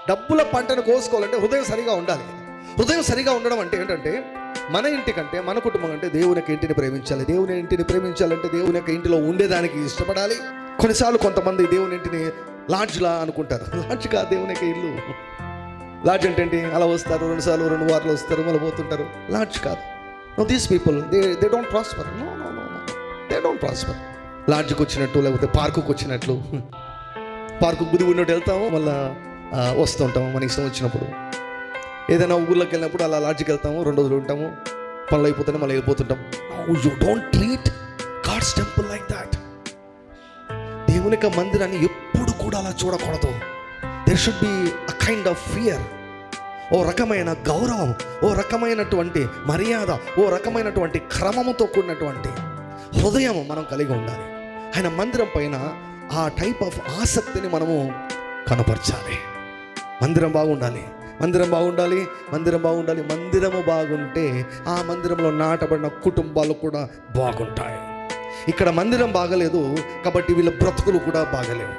డబ్బుల పంటను కోసుకోవాలంటే హృదయం సరిగా ఉండాలి. హృదయం సరిగా ఉండడం అంటే ఏంటంటే, మన ఇంటి కంటే, మన కుటుంబం కంటే దేవుని యొక్క ఇంటిని ప్రేమించాలి. దేవుని ఇంటిని ప్రేమించాలంటే దేవుని యొక్క ఇంటిలో ఉండేదానికి ఇష్టపడాలి. కొన్నిసార్లు కొంతమంది దేవుని ఇంటిని లాడ్జ్లా అనుకుంటారు. లాడ్జ్ కాదు దేవుని యొక్క ఇల్లు. లాడ్జ్ అంటే ఏంటి? అలా వస్తారు, 2 సార్లు 2 వారాలు వస్తారు, మళ్ళీ పోతుంటారు. లాడ్జ్ కాదు. No, these people they don't prosper. No no no no they don't prosper. లాడ్జ్కి వచ్చినట్టు, లేకపోతే పార్కుకి వచ్చినట్లు, పార్కు బుద్ధి ఉన్నట్టు వెళ్తాము, మళ్ళీ వస్తుంటాము మన ఇష్టం వచ్చినప్పుడు. ఏదైనా ఊళ్ళోకి వెళ్ళినప్పుడు అలా లాడ్జ్కి వెళ్తాము, 2 రోజులు ఉంటాము, పనులు అయిపోతేనే మళ్ళీ వెళ్ళిపోతుంటాం. You don't treat God's temple like that. దేవుని యొక్క మందిరాన్ని ఎప్పుడు కూడా అలా చూడకూడదు. There should be a kind of fear. ఓ రకమైన గౌరవం, ఓ రకమైనటువంటి మర్యాద, ఓ రకమైనటువంటి క్రమముతో కూడినటువంటి హృదయం మనం కలిగి ఉండాలి. ఆయన మందిరం పైన ఆ టైప్ ఆఫ్ ఆసక్తిని మనము కనపరచాలి. మందిరం బాగుండాలి, మందిరం బాగుండాలి, మందిరం బాగుండాలి. మందిరము బాగుంటే ఆ మందిరంలో నాటబడిన కుటుంబాలు కూడా బాగుంటాయి. ఇక్కడ మందిరం బాగలేదు కాబట్టి వీళ్ళ బ్రతుకులు కూడా బాగలేవు.